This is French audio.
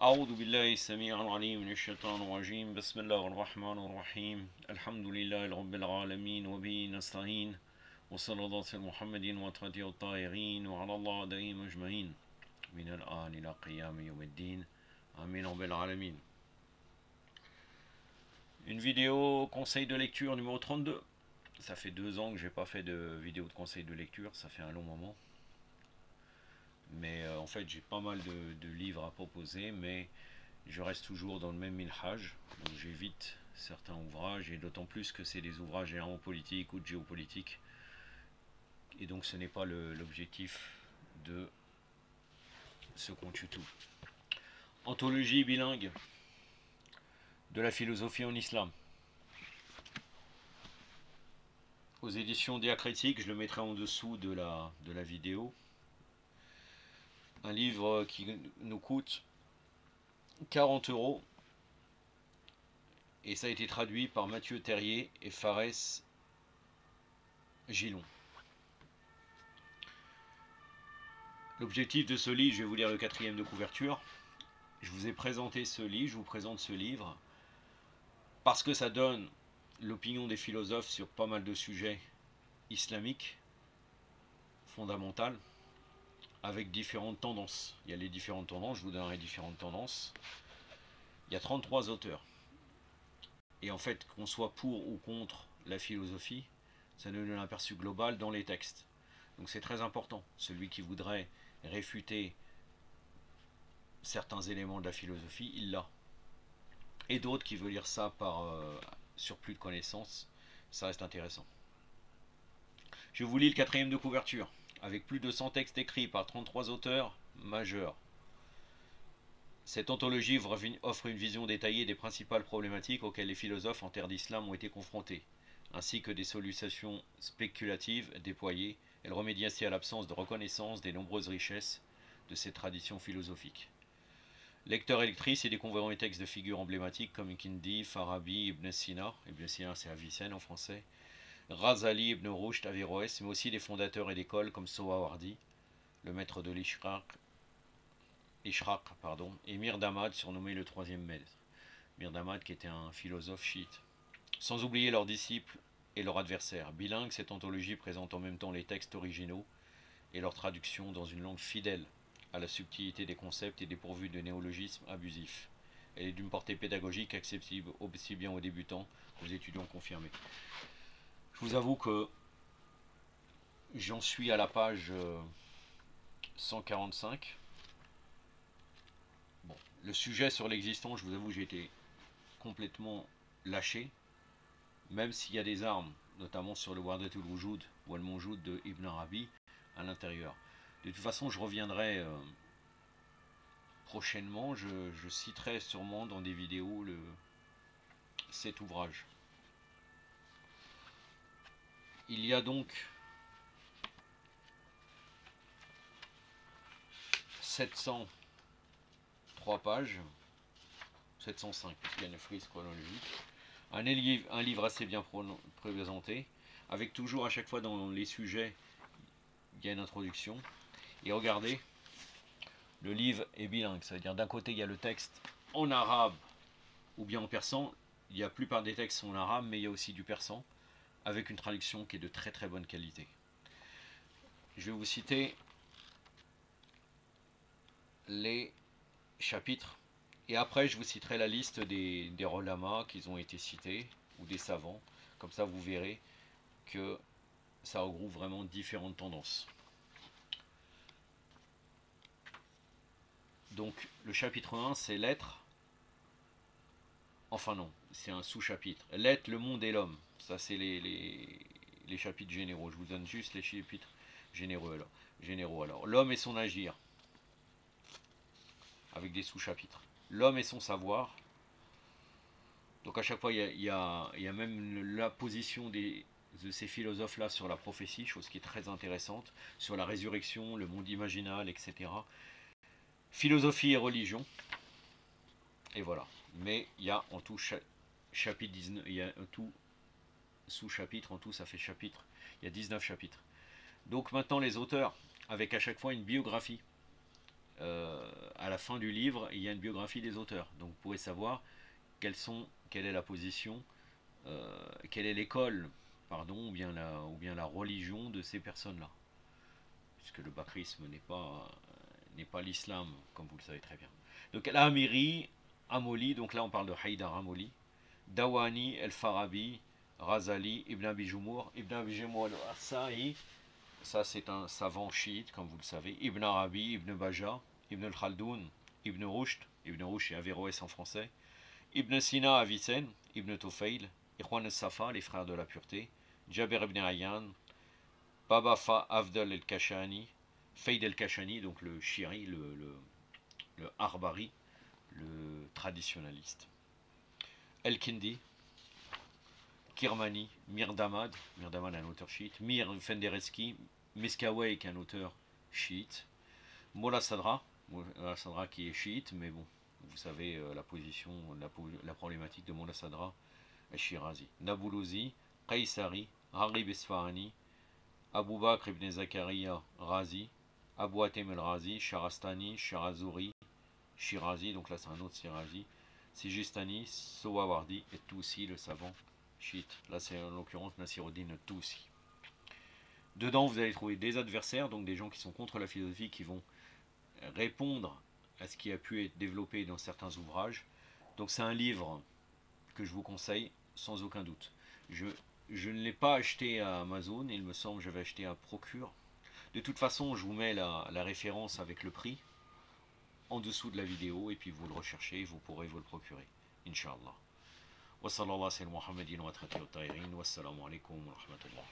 أعوذ بالله السميع العليم من الشيطان الرجيم بسم الله الرحمن الرحيم الحمد لله رب العالمين وبه نستعين وصلى الله على محمد وترته الطاهرين وعلى الله دائم أجمعين من الآن إلى قيام يوم الدين آمين رب العالمين. Une vidéo conseil de lecture numéro 32. Ça fait 2 ans que j'ai pas fait de vidéo de conseil de lecture, ça fait un long moment. Mais en fait j'ai pas mal de livres à proposer, mais je reste toujours dans le même minhaj, donc j'évite certains ouvrages, et d'autant plus que c'est des ouvrages géopolitiques ou de géopolitique, et donc ce n'est pas l'objectif de ce compte YouTube. Anthologie bilingue de la philosophie en islam. Aux éditions Diacritique, je le mettrai en dessous de la vidéo. Un livre qui nous coûte 40 € et ça a été traduit par Mathieu Terrier et Fares Gilon. L'objectif de ce livre, je vais vous lire le 4e de couverture. Je vous ai présenté ce livre, je vous présente ce livre parce que ça donne l'opinion des philosophes sur pas mal de sujets islamiques fondamentaux, avec différentes tendances. Il y a les différentes tendances, je vous donnerai différentes tendances. Il y a 33 auteurs. Et en fait, qu'on soit pour ou contre la philosophie, ça nous donne un aperçu global dans les textes. Donc c'est très important. Celui qui voudrait réfuter certains éléments de la philosophie, il l'a. Et d'autres qui veulent lire ça par surplus de connaissances, ça reste intéressant. Je vous lis le 4e de couverture, avec plus de 100 textes écrits par 33 auteurs majeurs. Cette anthologie offre une vision détaillée des principales problématiques auxquelles les philosophes en terre d'islam ont été confrontés, ainsi que des solutions spéculatives déployées. Elle remédie ainsi à l'absence de reconnaissance des nombreuses richesses de cette tradition philosophique. Lecteurs et lectrices y découvriront les textes de figures emblématiques comme Kindi, Farabi, Ibn Sina c'est Avicenne en français, Ghazali, Ibn Rushd, Averroès, mais aussi des fondateurs et d'écoles comme Sohrawardi, le maître de l'Ishraq, et Mir Damad, surnommé le 3e maître. Mir Damad qui était un philosophe chiite. Sans oublier leurs disciples et leurs adversaires. Bilingue, cette anthologie présente en même temps les textes originaux et leur traduction dans une langue fidèle à la subtilité des concepts et dépourvue de néologismes abusifs. Elle est d'une portée pédagogique accessible aussi bien aux débutants qu'aux étudiants confirmés. Je vous avoue que j'en suis à la page 145. Bon, le sujet sur l'existence, je vous avoue, j'ai été complètement lâché, même s'il y a des armes, notamment sur le Wardatul Wujud ou Al-Mawjud de Ibn Arabi à l'intérieur. De toute façon, je reviendrai prochainement, je citerai sûrement dans des vidéos cet ouvrage. Il y a donc 703 pages, 705 puisqu'il y a une frise chronologique. Un livre assez bien présenté, avec toujours à chaque fois dans les sujets, il y a une introduction. Et regardez, le livre est bilingue, ça veut dire d'un côté il y a le texte en arabe ou bien en persan. Il y a la plupart des textes sont en arabe, mais il y a aussi du persan, avec une traduction qui est de très très bonne qualité. Je vais vous citer les chapitres, et après je vous citerai la liste des relamas qui ont été cités, ou des savants. Comme ça vous verrez que ça regroupe vraiment différentes tendances. Donc le chapitre 1 c'est l'être, enfin non, c'est un sous-chapitre. L'être, le monde et l'homme. Ça c'est les chapitres généraux. Je vous donne juste les chapitres généraux alors. L'homme et son agir, avec des sous-chapitres. L'homme et son savoir. Donc à chaque fois il y a même la position de ces philosophes-là sur la prophétie, chose qui est très intéressante, sur la résurrection, le monde imaginal, etc. Philosophie et religion. Et voilà. Mais il y a en tout chapitre 19, il y a un tout sous-chapitre, en tout ça fait chapitre. Il y a 19 chapitres. Donc maintenant les auteurs, avec à chaque fois une biographie à la fin du livre, il y a une biographie des auteurs. Donc vous pourrez savoir quelle est la position, quelle est l'école, pardon, ou bien la religion de ces personnes-là. Puisque le bakrisme n'est pas l'islam, comme vous le savez très bien. Donc Al-Amiri, Amoli, donc là on parle de Haïdar Amoli, Dawani, El-Farabi, Razali, Ibn Abi Joumour, Ibn Abi Joumour al-Assa'i, ça c'est un savant chiite, comme vous le savez, Ibn Arabi, Ibn Baja, Ibn al-Khaldoun, Ibn Rushd et Averroès en français, Ibn Sina Avicenne, Ibn Tufayl, Ikhwan al-Safa, les frères de la pureté, Jaber ibn Ayyan, Baba Afdal el-Kashani, Fayd el-Kashani, donc le Shiri, le Harbari, le traditionnaliste. El-Kindi, Kirmani, Mirdamad un auteur chiite, Mir Fendereski, Miskaway qui est un auteur chiite, Molla Sadra qui est chiite, mais bon, vous savez la position, la problématique de Molla Sadra et Shirazi. Nabulusi, Qaysari, Harib Esfahani, Abu Bakr ibn Zakaria Razi, Abu Hatem el-Razi, Sharastani, Shirazouri, Shirazi, donc là c'est un autre Shirazi, Sijistani, Sowawardi et Toussi, le savant chiite. Là c'est en l'occurrence Nasiruddin Toussi. Dedans vous allez trouver des adversaires, donc des gens qui sont contre la philosophie, qui vont répondre à ce qui a pu être développé dans certains ouvrages. Donc c'est un livre que je vous conseille sans aucun doute. Je ne l'ai pas acheté à Amazon, il me semble que j'avais acheté à Procure. De toute façon, je vous mets la référence avec le prix en dessous de la vidéo, et puis vous le recherchez, vous pourrez vous le procurer, Inch'Allah. Wa sallallahu ala Muhammadin wa wassalamu alaikum wa rahmatullah.